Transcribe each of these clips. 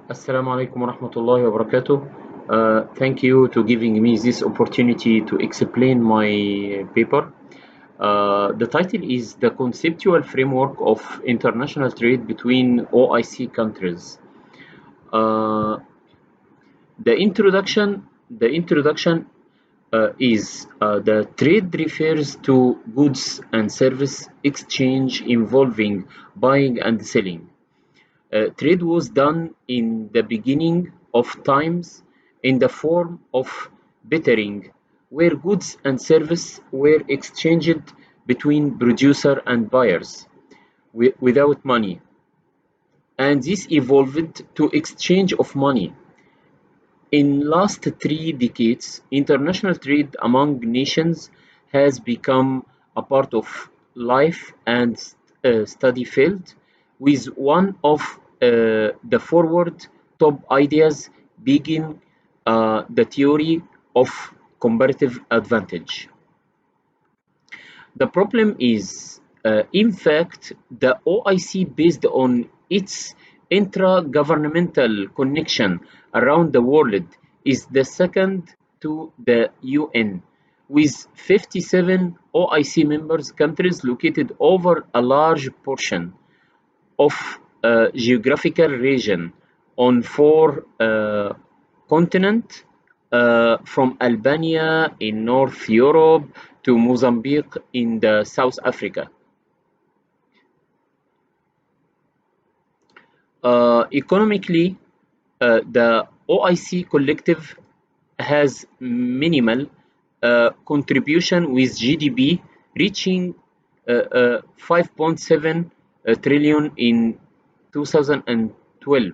Assalamu alaikum wa rahmatullahi wa barakatuh. Thank you to giving me this opportunity to explain my paper. The title is The Conceptual Framework of International Trade Between OIC Countries. Uh, the introduction is the trade refers to goods and service exchange involving buying and selling. Trade was done in the beginning of times in the form of bartering, where goods and service were exchanged between producer and buyers without money, and this evolved to exchange of money. In last 3 decades, international trade among nations has become a part of life and study field, with one of the forward top ideas being the theory of comparative advantage. The problem is, in fact, the OIC, based on its intra-governmental connection around the world, is the second to the UN, with 57 OIC members countries located over a large portion of geographical region on 4 continents, from Albania in North Europe to Mozambique in the South Africa. Economically, the OIC collective has minimal contribution, with GDP reaching 5.7 trillion in 2012,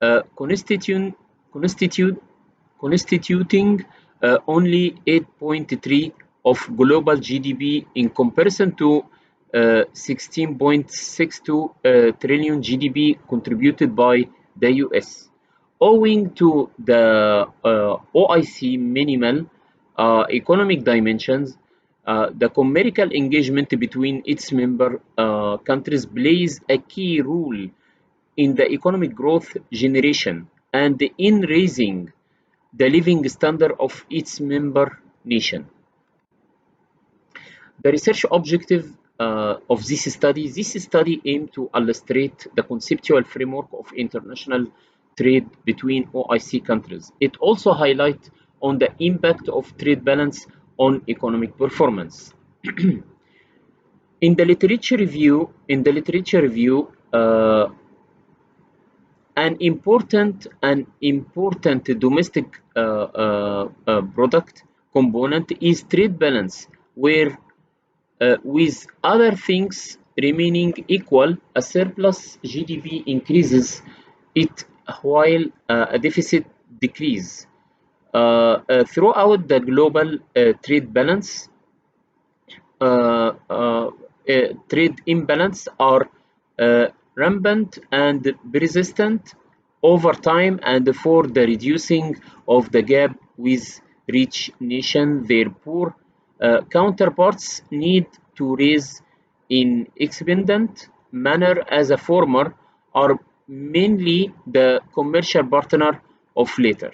uh, constitute, constitute, constituting only 8.3 of global GDP, in comparison to 16.62 trillion GDP contributed by the US. Owing to the OIC minimal economic dimensions, the commercial engagement between its member countries plays a key role in the economic growth generation and in raising the living standard of its member nation. The research objective of this study aimed to illustrate the conceptual framework of international trade between OIC countries. It also highlights on the impact of trade balance on economic performance. In the literature review, an important domestic product component is trade balance, where, with other things remaining equal, a surplus GDP increases it while a deficit decreases. Throughout the global trade balance, uh, uh, trade imbalance are rampant and persistent over time, and for the reducing of the gap with rich nations, their poor counterparts need to raise in expedient manner, as a former are mainly the commercial partner of later.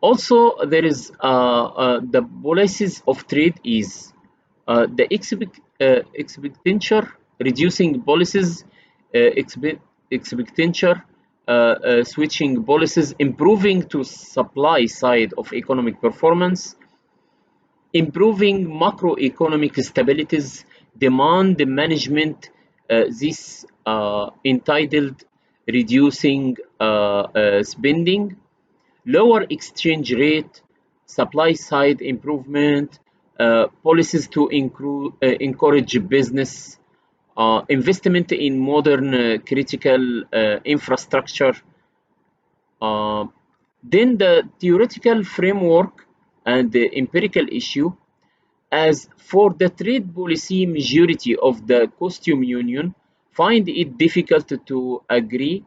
Also, there is the policies of trade is the expenditure reducing policies, expenditure switching policies, improving to supply side of economic performance, improving macroeconomic stabilities, demand management, this entitled reducing spending, lower exchange rate, supply side improvement, policies to encourage business, investment in modern critical infrastructure. Uh, then the theoretical framework and the empirical issue. As for the trade policy, majority of the costume union find it difficult to agree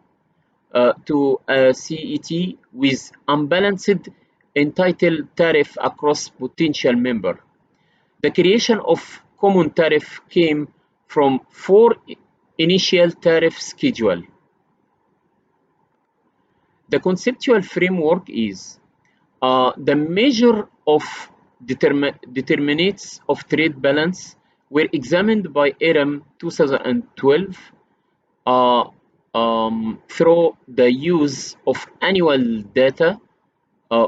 to a CET with unbalanced entitled tariff across potential members. The creation of common tariff came from four initial tariff schedule. The conceptual framework is the measure of determinants of trade balance were examined by IRM 2012 through the use of annual data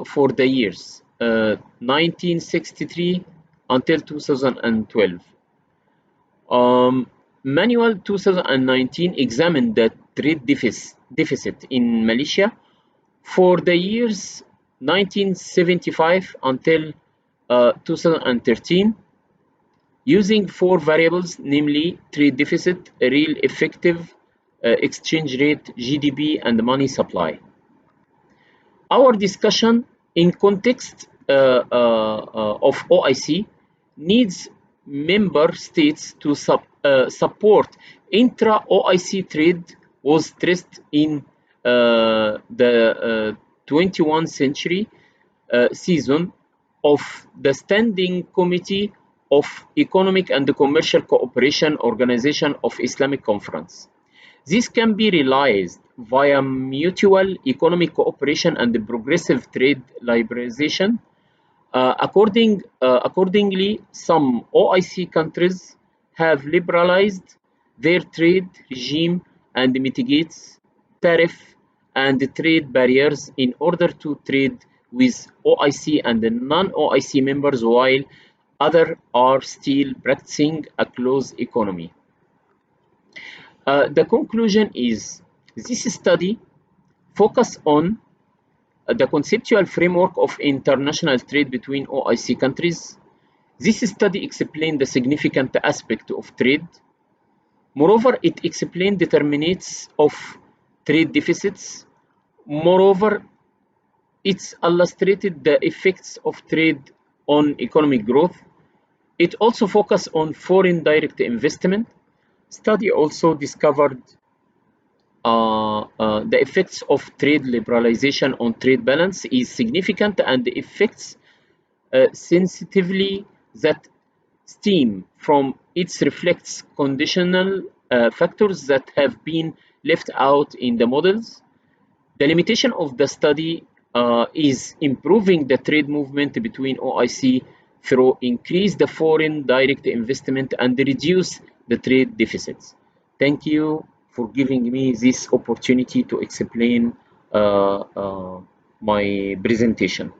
for the years 1963 until 2012. Manual 2019 examined the trade deficit in Malaysia for the years 1975 until 2013 using four variables, namely trade deficit, real effective exchange rate, GDP, and money supply. Our discussion in context of OIC needs member states to support intra-OIC trade was stressed in the 21st century season of the Standing Committee of Economic and Commercial Cooperation Organization of Islamic Conference. This can be realized via mutual economic cooperation and progressive trade liberalization. Accordingly, some OIC countries have liberalized their trade regime and mitigates tariff and trade barriers in order to trade with OIC and non-OIC members, while others are still practicing a closed economy. The conclusion is this study focuses on the conceptual framework of international trade between OIC countries. This study explained the significant aspect of trade. Moreover, it explained determinants of trade deficits. Moreover, it illustrated the effects of trade on economic growth. It also focused on foreign direct investment. Study also discovered the effects of trade liberalization on trade balance is significant, and the effects sensitively that stem from it reflects conditional factors that have been left out in the models. The limitation of the study is improving the trade movement between OIC through increase the foreign direct investment and reduce the trade deficits. Thank you for giving me this opportunity to explain my presentation.